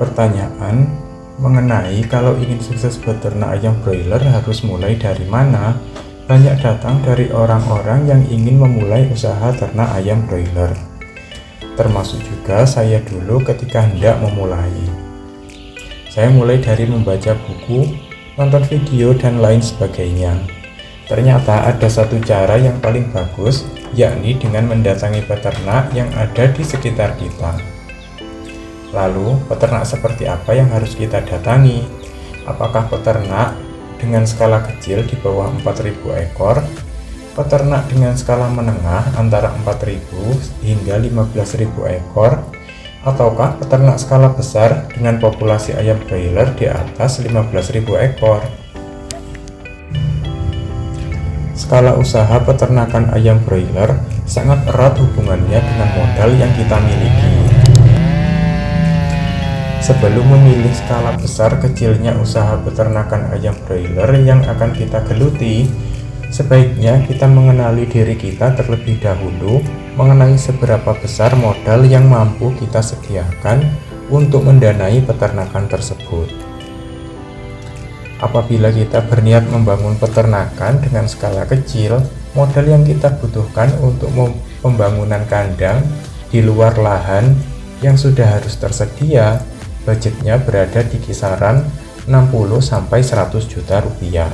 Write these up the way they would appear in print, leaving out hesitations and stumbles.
Pertanyaan mengenai kalau ingin sukses beternak ayam broiler harus mulai dari mana, banyak datang dari orang-orang yang ingin memulai usaha ternak ayam broiler. Termasuk juga saya dulu ketika hendak memulai. Saya mulai dari membaca buku, nonton video, dan lain sebagainya. Ternyata ada satu cara yang paling bagus, yakni dengan mendatangi peternak yang ada di sekitar kita. Lalu, peternak seperti apa yang harus kita datangi? Apakah peternak dengan skala kecil di bawah 4.000 ekor, peternak dengan skala menengah antara 4.000 hingga 15.000 ekor, ataukah peternak skala besar dengan populasi ayam broiler di atas 15.000 ekor? Skala usaha peternakan ayam broiler sangat erat hubungannya dengan modal yang kita miliki. Sebelum memilih skala besar kecilnya usaha peternakan ayam broiler yang akan kita geluti, sebaiknya kita mengenali diri kita terlebih dahulu mengenai seberapa besar modal yang mampu kita sediakan untuk mendanai peternakan tersebut. Apabila kita berniat membangun peternakan dengan skala kecil, modal yang kita butuhkan untuk pembangunan kandang di luar lahan yang sudah harus tersedia, budgetnya berada di kisaran 60-100 juta rupiah.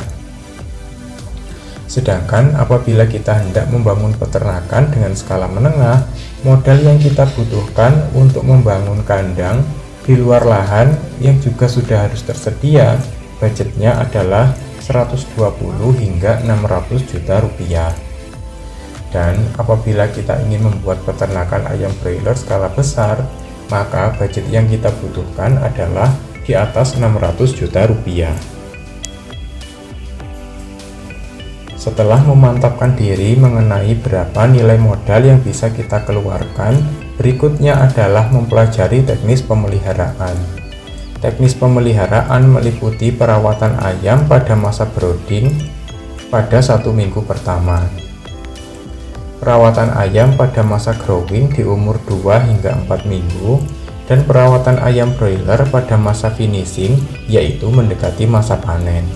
Sedangkan apabila kita hendak membangun peternakan dengan skala menengah, modal yang kita butuhkan untuk membangun kandang di luar lahan yang juga sudah harus tersedia, budgetnya adalah 120 hingga 600 juta rupiah. Dan apabila kita ingin membuat peternakan ayam broiler skala besar, maka budget yang kita butuhkan adalah di atas 600 juta rupiah. Setelah memantapkan diri mengenai berapa nilai modal yang bisa kita keluarkan, berikutnya adalah mempelajari teknis pemeliharaan. Teknis pemeliharaan meliputi perawatan ayam pada masa brooding pada 1 minggu pertama, perawatan ayam pada masa growing di umur 2 hingga 4 minggu, dan perawatan ayam broiler pada masa finishing, yaitu mendekati masa panen.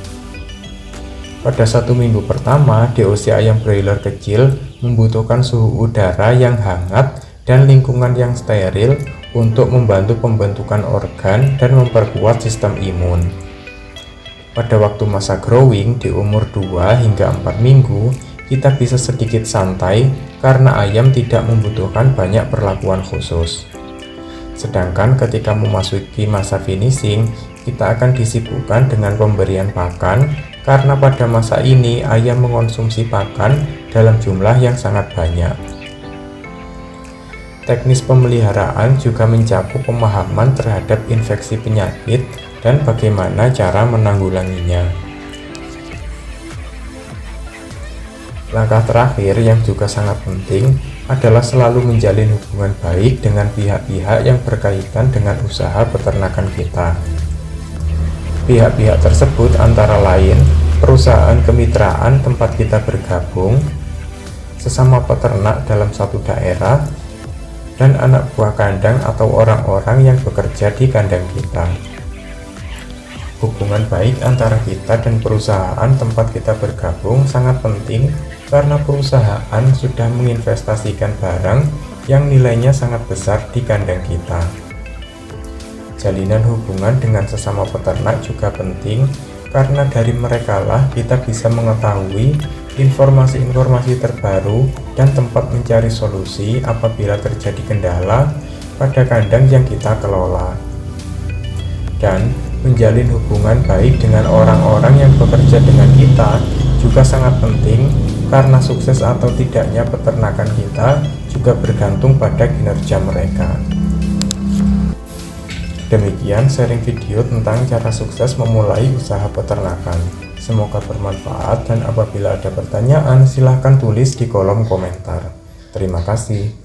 Pada 1 minggu pertama, DOC ayam broiler kecil membutuhkan suhu udara yang hangat dan lingkungan yang steril untuk membantu pembentukan organ dan memperkuat sistem imun. Pada waktu masa growing di umur 2 hingga 4 minggu, kita bisa sedikit santai karena ayam tidak membutuhkan banyak perlakuan khusus. Sedangkan ketika memasuki masa finishing, kita akan disibukkan dengan pemberian pakan karena pada masa ini ayam mengonsumsi pakan dalam jumlah yang sangat banyak. Teknis pemeliharaan juga mencakup pemahaman terhadap infeksi penyakit dan bagaimana cara menanggulanginya. Langkah terakhir yang juga sangat penting adalah selalu menjalin hubungan baik dengan pihak-pihak yang berkaitan dengan usaha peternakan kita. Pihak-pihak tersebut antara lain perusahaan kemitraan tempat kita bergabung, sesama peternak dalam satu daerah, dan anak buah kandang atau orang-orang yang bekerja di kandang kita. Hubungan baik antara kita dan perusahaan tempat kita bergabung sangat penting karena perusahaan sudah menginvestasikan barang yang nilainya sangat besar di kandang kita. Jalinan hubungan dengan sesama peternak juga penting karena dari merekalah kita bisa mengetahui informasi-informasi terbaru dan tempat mencari solusi apabila terjadi kendala pada kandang yang kita kelola. Dan menjalin hubungan baik dengan orang-orang yang bekerja dengan kita juga sangat penting karena sukses atau tidaknya peternakan kita juga bergantung pada kinerja mereka. Demikian sharing video tentang cara sukses memulai usaha peternakan. Semoga bermanfaat dan apabila ada pertanyaan silahkan tulis di kolom komentar. Terima kasih.